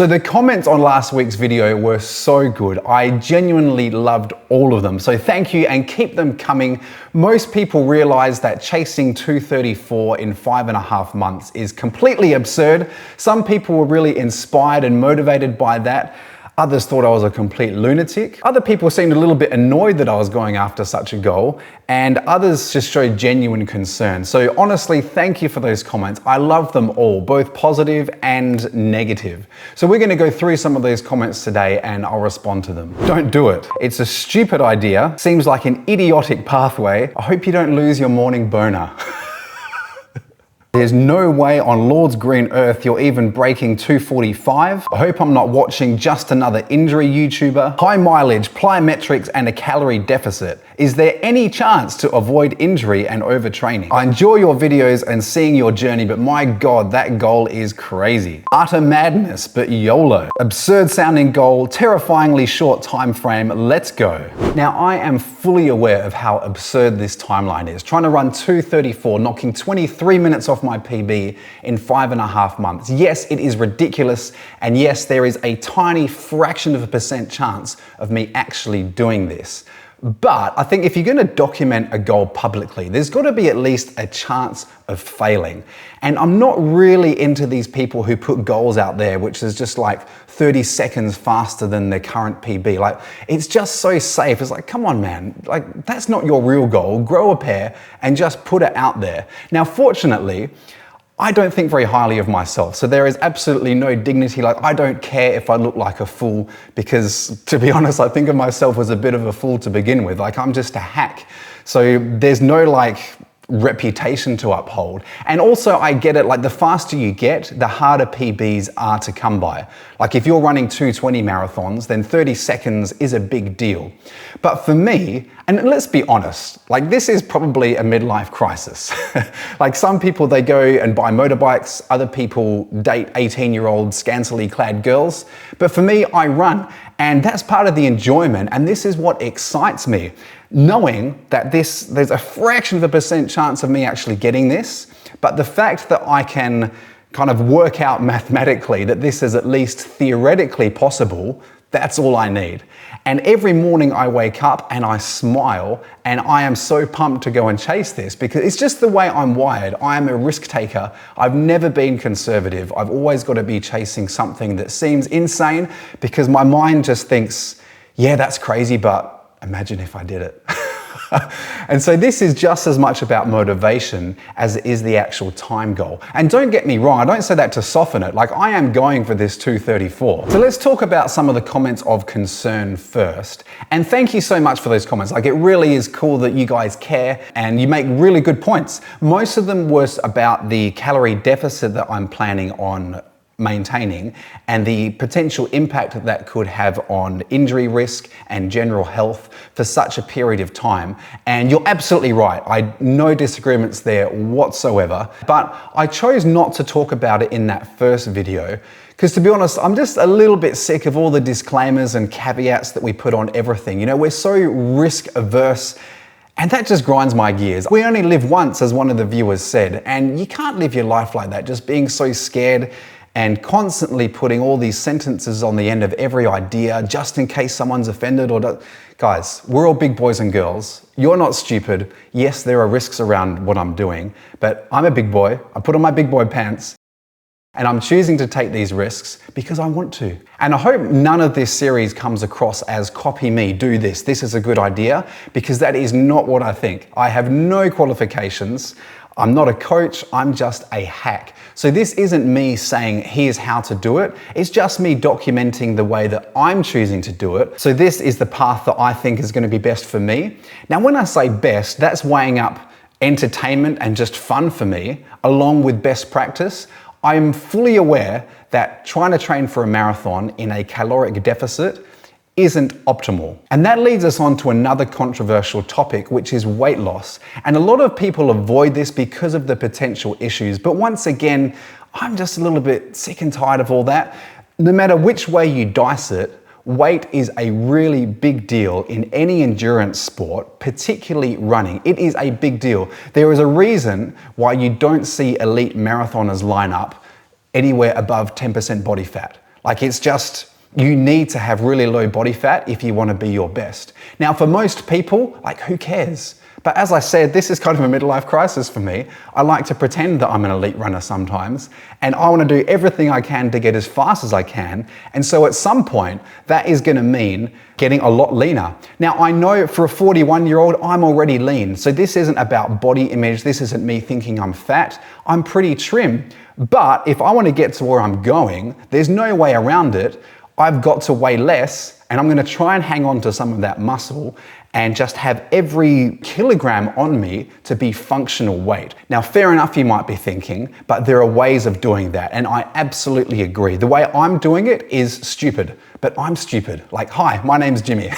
So the comments on last week's video were so good. I genuinely loved all of them. So thank you and keep them coming. Most people realize that chasing 234 in 5.5 months is completely absurd. Some people were really inspired and motivated by that. Others thought I was a complete lunatic. Other people seemed a little bit annoyed that I was going after such a goal, and others just showed genuine concern. So honestly, thank you for those comments. I love them all, both positive and negative. So we're gonna go through some of those comments today and I'll respond to them. Don't do it. It's a stupid idea. Seems like an idiotic pathway. I hope you don't lose your morning boner. There's no way on Lord's green earth you're even breaking 245. I hope I'm not watching just another injury YouTuber. High mileage, plyometrics, and a calorie deficit. Is there any chance to avoid injury and overtraining? I enjoy your videos and seeing your journey, but my God, that goal is crazy. Utter madness, but YOLO. Absurd sounding goal, terrifyingly short time frame, let's go. Now, I am fully aware of how absurd this timeline is. Trying to run 234, knocking 23 minutes off my PB in 5.5 months. Yes, it is ridiculous, and yes, there is a tiny fraction of a % chance of me actually doing this. But I think if you're gonna document a goal publicly, there's gotta be at least a chance of failing. And I'm not really into these people who put goals out there, which is just like 30 seconds faster than their current PB. Like, it's just so safe. It's like, come on, man. Like, that's not your real goal. Grow a pair and just put it out there. Now, fortunately, I don't think very highly of myself, so there is absolutely no dignity. Like, I don't care if I look like a fool, because to be honest, I think of myself as a bit of a fool to begin with. Like, I'm just a hack. So there's no like reputation to uphold. And also I get it, like the faster you get, the harder PBs are to come by. Like if you're running 220 marathons, then 30 seconds is a big deal. But for me, and let's be honest, like this is probably a midlife crisis. Like some people, they go and buy motorbikes, other people date 18-year-old scantily clad girls. But for me, I run, and that's part of the enjoyment, and this is what excites me. Knowing that there's a fraction of a % chance of me actually getting this, but the fact that I can kind of work out mathematically that this is at least theoretically possible, that's all I need. And every morning I wake up and I smile, and I am so pumped to go and chase this because it's just the way I'm wired. I am a risk taker. I've never been conservative. I've always got to be chasing something that seems insane because my mind just thinks, yeah, that's crazy, but imagine if I did it. And so this is just as much about motivation as it is the actual time goal. And don't get me wrong, I don't say that to soften it. Like, I am going for this 234. So let's talk about some of the comments of concern first. And thank you so much for those comments. Like, it really is cool that you guys care and you make really good points. Most of them were about the calorie deficit that I'm planning on maintaining and the potential impact that that could have on injury risk and general health for such a period of time. And you're absolutely right. No disagreements there whatsoever. But I chose not to talk about it in that first video because, to be honest, I'm just a little bit sick of all the disclaimers and caveats that we put on everything. You know, we're so risk averse. And that just grinds my gears. We only live once, as one of the viewers said, and you can't live your life like that, just being so scared and constantly putting all these sentences on the end of every idea just in case someone's offended or does. Guys, we're all big boys and girls. You're not stupid. Yes, there are risks around what I'm doing, but I'm a big boy. I put on my big boy pants and I'm choosing to take these risks because I want to. And I hope none of this series comes across as copy me, do this, this is a good idea, because that is not what I think. I have no qualifications. I'm not a coach, I'm just a hack. So this isn't me saying here's how to do it, it's just me documenting the way that I'm choosing to do it. So this is the path that I think is going to be best for me. Now when I say best, that's weighing up entertainment and just fun for me, along with best practice. I'm fully aware that trying to train for a marathon in a caloric deficit isn't optimal. And that leads us on to another controversial topic, which is weight loss. And a lot of people avoid this because of the potential issues. But once again, I'm just a little bit sick and tired of all that. No matter which way you dice it, weight is a really big deal in any endurance sport, particularly running. It is a big deal. There is a reason why you don't see elite marathoners line up anywhere above 10% body fat. Like it's just, you need to have really low body fat if you want to be your best. Now, for most people, like who cares? But as I said, this is kind of a midlife crisis for me. I like to pretend that I'm an elite runner sometimes, and I want to do everything I can to get as fast as I can. And so at some point, that is going to mean getting a lot leaner. Now, I know for a 41-year-old, I'm already lean. So this isn't about body image. This isn't me thinking I'm fat. I'm pretty trim. But if I want to get to where I'm going, there's no way around it. I've got to weigh less, and I'm going to try and hang on to some of that muscle and just have every kilogram on me to be functional weight. Now, fair enough, you might be thinking, but there are ways of doing that, and I absolutely agree. The way I'm doing it is stupid, but I'm stupid. Like, hi, my name's Jimmy.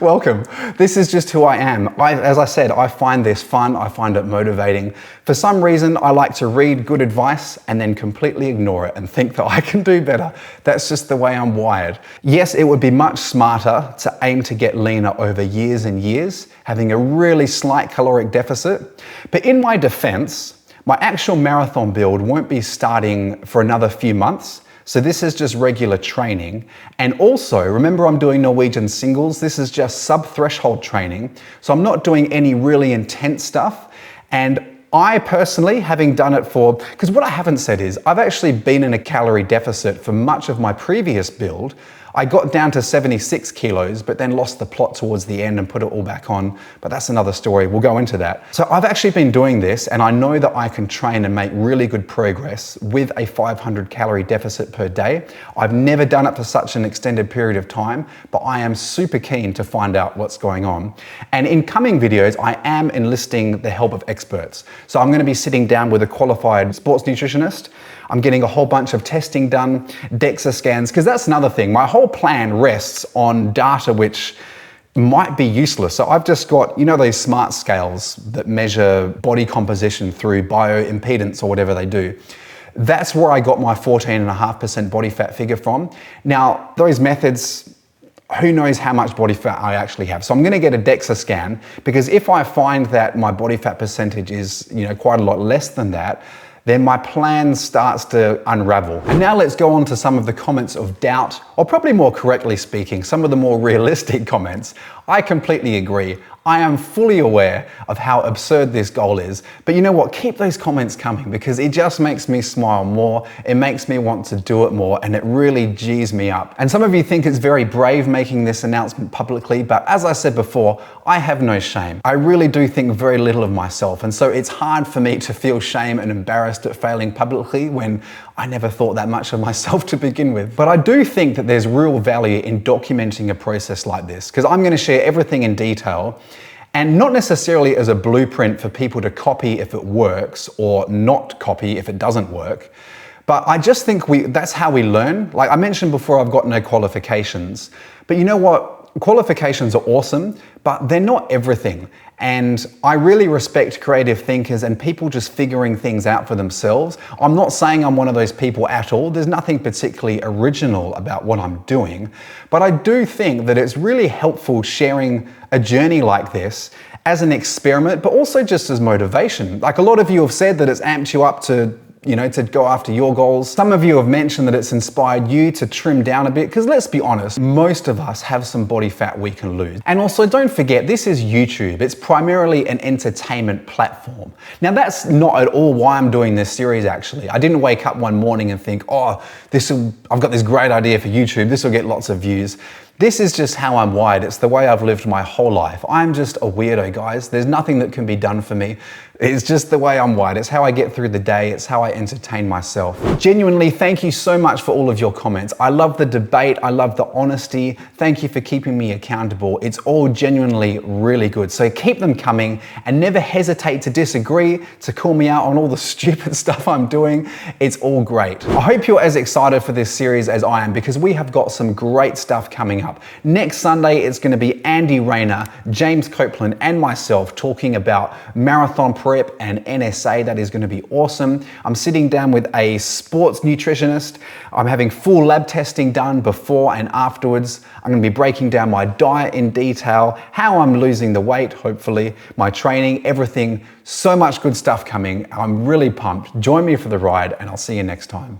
Welcome. This is just who I am. As I said, I find this fun. I find it motivating. For some reason, I like to read good advice and then completely ignore it and think that I can do better. That's just the way I'm wired. Yes, it would be much smarter to aim to get leaner over years and years, having a really slight caloric deficit. But in my defense, my actual marathon build won't be starting for another few months. So this is just regular training. And also, remember I'm doing Norwegian singles. This is just sub-threshold training. So I'm not doing any really intense stuff. And I personally, having done it because what I haven't said is, I've actually been in a calorie deficit for much of my previous build. I got down to 76 kilos, but then lost the plot towards the end and put it all back on. But that's another story. We'll go into that. So I've actually been doing this, and I know that I can train and make really good progress with a 500 calorie deficit per day. I've never done it for such an extended period of time, but I am super keen to find out what's going on. And in coming videos, I am enlisting the help of experts. So I'm going to be sitting down with a qualified sports nutritionist. I'm getting a whole bunch of testing done, DEXA scans, because that's another thing. My whole plan rests on data which might be useless. So I've just got, you know, those smart scales that measure body composition through bioimpedance or whatever they do. That's where I got my 14.5% body fat figure from. Now, those methods, who knows how much body fat I actually have. So I'm going to get a DEXA scan, because if I find that my body fat percentage is, you know, quite a lot less than that, then my plan starts to unravel. And now let's go on to some of the comments of doubt, or probably more correctly speaking, some of the more realistic comments. I completely agree. I am fully aware of how absurd this goal is, but you know what? Keep those comments coming, because it just makes me smile more. It makes me want to do it more, and it really G's me up. And some of you think it's very brave making this announcement publicly, but as I said before, I have no shame. I really do think very little of myself, and so it's hard for me to feel shame and embarrassed at failing publicly when I never thought that much of myself to begin with. But I do think that there's real value in documenting a process like this, because I'm going to share everything in detail, and not necessarily as a blueprint for people to copy if it works or not copy if it doesn't work. But I just think that's how we learn. Like I mentioned before, I've got no qualifications, but you know what? Qualifications are awesome, but they're not everything. And I really respect creative thinkers and people just figuring things out for themselves. I'm not saying I'm one of those people at all. There's nothing particularly original about what I'm doing. But I do think that it's really helpful sharing a journey like this as an experiment, but also just as motivation. Like a lot of you have said that it's amped you up to go after your goals. Some of you have mentioned that it's inspired you to trim down a bit, because let's be honest, most of us have some body fat we can lose. And also don't forget, this is YouTube. It's primarily an entertainment platform. Now that's not at all why I'm doing this series actually. I didn't wake up one morning and think, oh, I've got this great idea for YouTube, this will get lots of views. This is just how I'm wired. It's the way I've lived my whole life. I'm just a weirdo, guys. There's nothing that can be done for me. It's just the way I'm wired. It's how I get through the day. It's how I entertain myself. Genuinely, thank you so much for all of your comments. I love the debate. I love the honesty. Thank you for keeping me accountable. It's all genuinely really good. So keep them coming and never hesitate to disagree, to call me out on all the stupid stuff I'm doing. It's all great. I hope you're as excited for this series as I am, because we have got some great stuff coming up. Next Sunday, it's going to be Andy Rayner, James Copeland, and myself talking about marathon prep and NSA. That is going to be awesome. I'm sitting down with a sports nutritionist. I'm having full lab testing done before and afterwards. I'm going to be breaking down my diet in detail, how I'm losing the weight, hopefully, my training, everything. So much good stuff coming. I'm really pumped. Join me for the ride, and I'll see you next time.